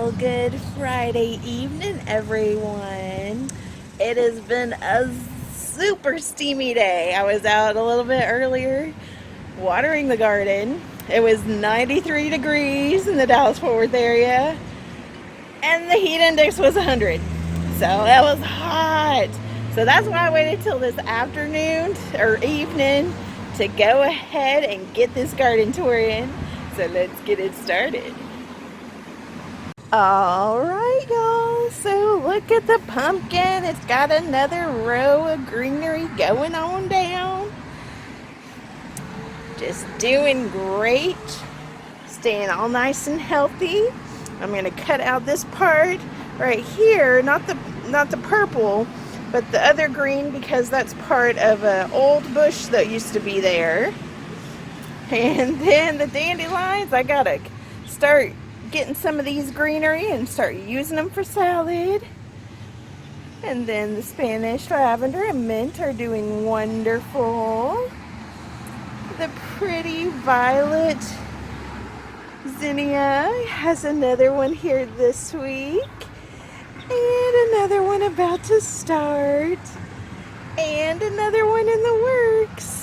Well, good Friday evening, everyone. It has been a super steamy day. I was out a little bit earlier watering the garden. It was 93 degrees in the Dallas-Fort Worth area, and the heat index was 100. So that was hot. So that's why I waited till this afternoon or evening to go ahead and get this garden tour in. So let's get it started. Alright, y'all, so look at the pumpkin. It's got another row of greenery going on down. Just doing great. Staying all nice and healthy. I'm going to cut out this part right here, not the purple, but the other green, because that's part of an old bush that used to be there. And then the dandelions, I gotta start getting some of these greenery and start using them for salad. And then the Spanish lavender and mint are doing wonderful. The pretty violet zinnia has another one here this week, and another one about to start, and another one in the works.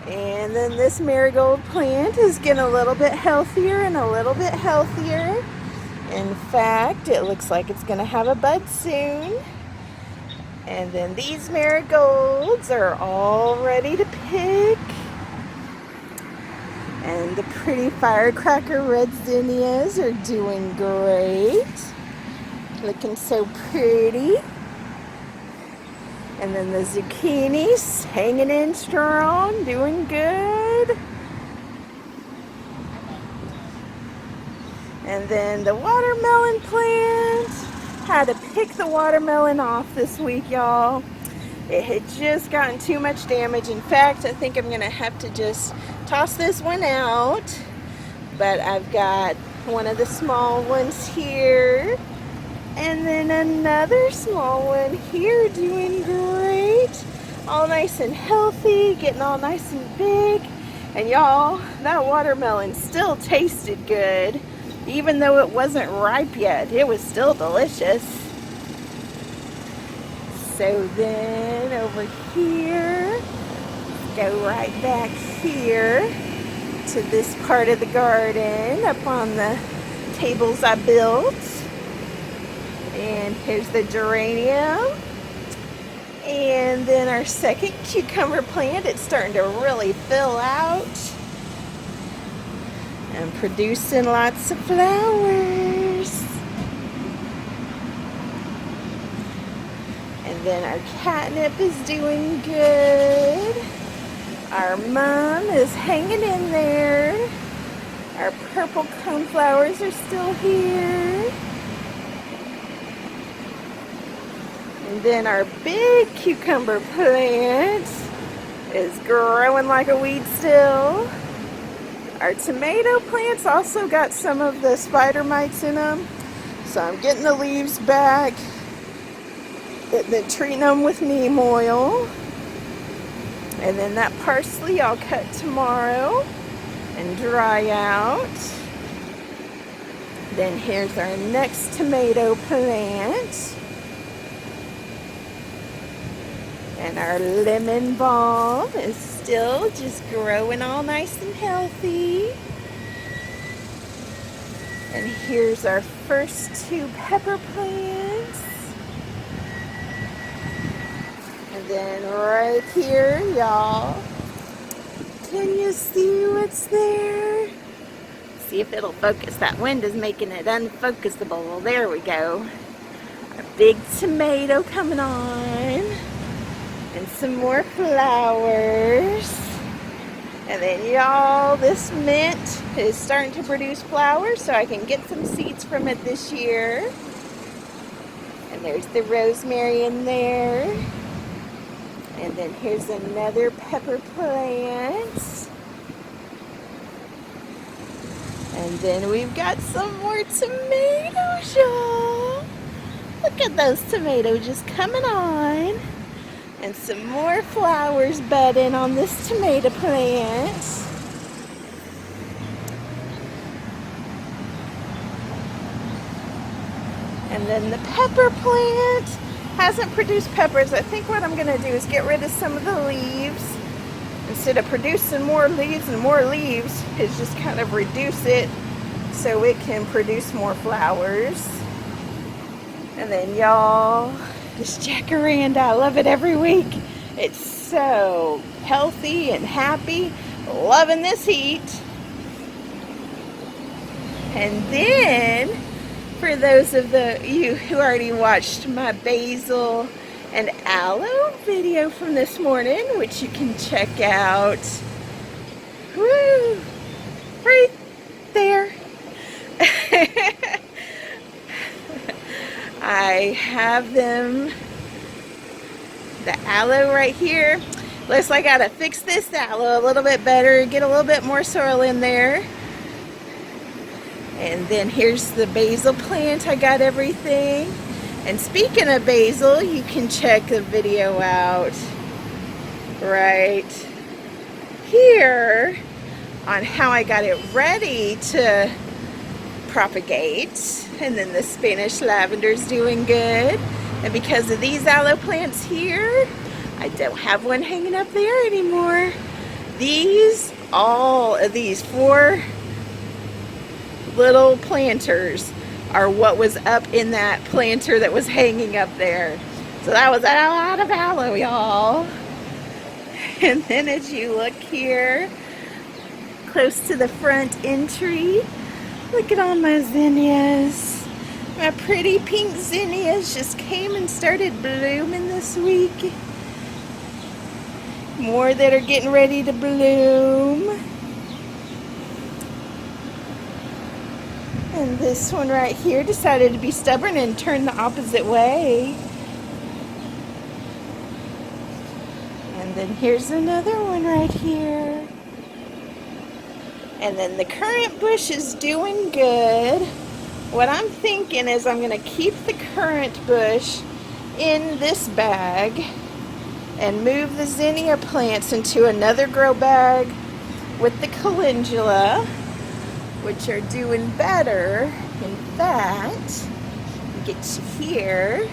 And then this marigold plant is getting a little bit healthier and a little bit healthier. In fact, it looks like it's going to have a bud soon. And then these marigolds are all ready to pick. And the pretty firecracker red zinnias are doing great. Looking so pretty. And then the zucchinis hanging in strong, doing good. And then the watermelon plant. Had to pick the watermelon off this week, y'all. It had just gotten too much damage. In fact, I think I'm gonna have to just toss this one out. But I've got one of the small ones here. And then another small one here doing great. All nice and healthy, getting all nice and big. And y'all, that watermelon still tasted good. Even though it wasn't ripe yet, it was still delicious. So then over here, go right back here to this part of the garden up on the tables I built. And here's the geranium. And then our second cucumber plant, it's starting to really fill out and producing lots of flowers. And then our catnip is doing good. Our mum is hanging in there. Our purple coneflowers are still here. And then our big cucumber plant is growing like a weed still. Our tomato plants also got some of the spider mites in them. So I'm getting the leaves back, then treating them with neem oil. And then that parsley I'll cut tomorrow and dry out. Then here's our next tomato plant. And our lemon balm is still just growing all nice and healthy. And here's our first two pepper plants. And then right here, y'all, can you see what's there? See if it'll focus. That wind is making it unfocusable. There we go. A big tomato coming on. And some more flowers. And then y'all, this mint is starting to produce flowers, so I can get some seeds from it this year. And there's the rosemary in there. And then here's another pepper plant. And then we've got some more tomatoes, y'all. Look at those tomatoes just coming on. And some more flowers budding on this tomato plant. And then the pepper plant hasn't produced peppers. I think what I'm going to do is get rid of some of the leaves. Instead of producing more leaves and more leaves, is just kind of reduce it so it can produce more flowers. And then y'all, this jacaranda, I love it every week. It's so healthy and happy. Loving this heat. And then, for those of you who already watched my basil and aloe video from this morning, which you can check out, woo, right there. I have them, the aloe right here. Looks like I gotta fix this aloe a little bit better, get a little bit more soil in there. And then here's the basil plant. I got everything. And speaking of basil, you can check the video out right here on how I got it ready to propagate. And then the Spanish lavender's doing good. And because of these aloe plants here, I don't have one hanging up there anymore. All of these 4 little planters are what was up in that planter that was hanging up there. So that was a lot of aloe, y'all. And then as you look here, close to the front entry, look at all my zinnias. My pretty pink zinnias just came and started blooming this week. More that are getting ready to bloom. And this one right here decided to be stubborn and turn the opposite way. And then here's another one right here. And then the currant bush is doing good. What I'm thinking is I'm going to keep the currant bush in this bag and move the zinnia plants into another grow bag with the calendula, which are doing better. In fact, get you here,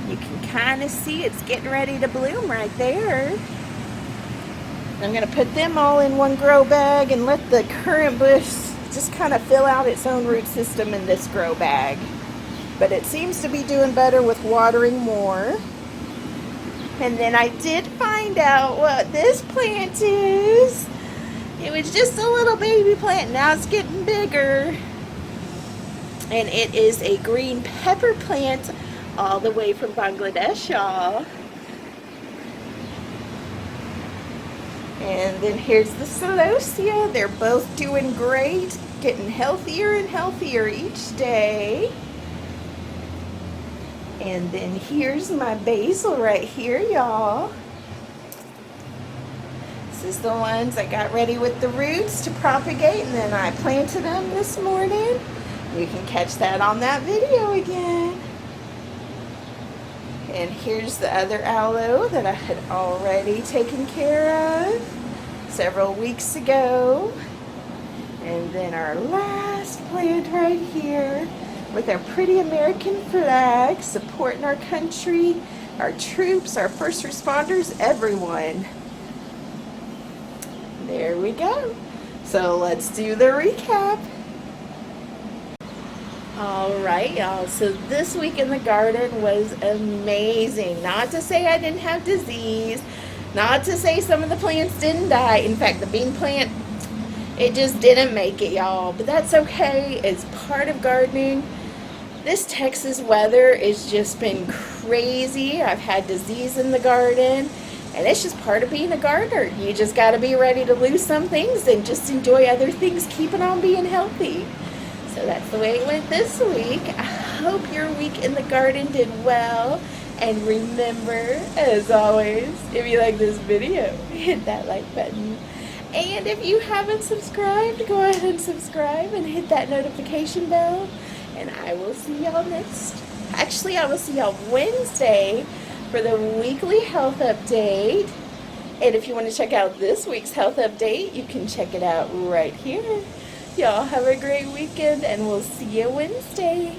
you can kind of see it's getting ready to bloom right there. I'm going to put them all in one grow bag and let the currant bush just kind of fill out its own root system in this grow bag. But it seems to be doing better with watering more. And then I did find out what this plant is. It was just a little baby plant. Now it's getting bigger. And it is a green pepper plant all the way from Bangladesh, y'all. And then here's the celosia. They're both doing great, getting healthier and healthier each day. And then here's my basil right here, y'all. This is the ones I got ready with the roots to propagate, and then I planted them this morning. You can catch that on that video again. And here's the other aloe that I had already taken care of several weeks ago. And then our last plant right here with our pretty American flag supporting our country, our troops, our first responders, everyone. There we go. So let's do the recap. Alright, y'all, so this week in the garden was amazing. Not to say I didn't have disease, not to say some of the plants didn't die. In fact, the bean plant, it just didn't make it, y'all. But that's okay, it's part of gardening. This Texas weather has just been crazy. I've had disease in the garden, and it's just part of being a gardener. You just got to be ready to lose some things and just enjoy other things, keeping on being healthy. So that's the way it went this week. I hope your week in the garden did well. And remember, as always, if you like this video, hit that like button. And if you haven't subscribed, go ahead and subscribe and hit that notification bell. And I will see y'all I will see y'all Wednesday for the weekly health update. And if you want to check out this week's health update, you can check it out right here. Y'all have a great weekend, and we'll see you Wednesday.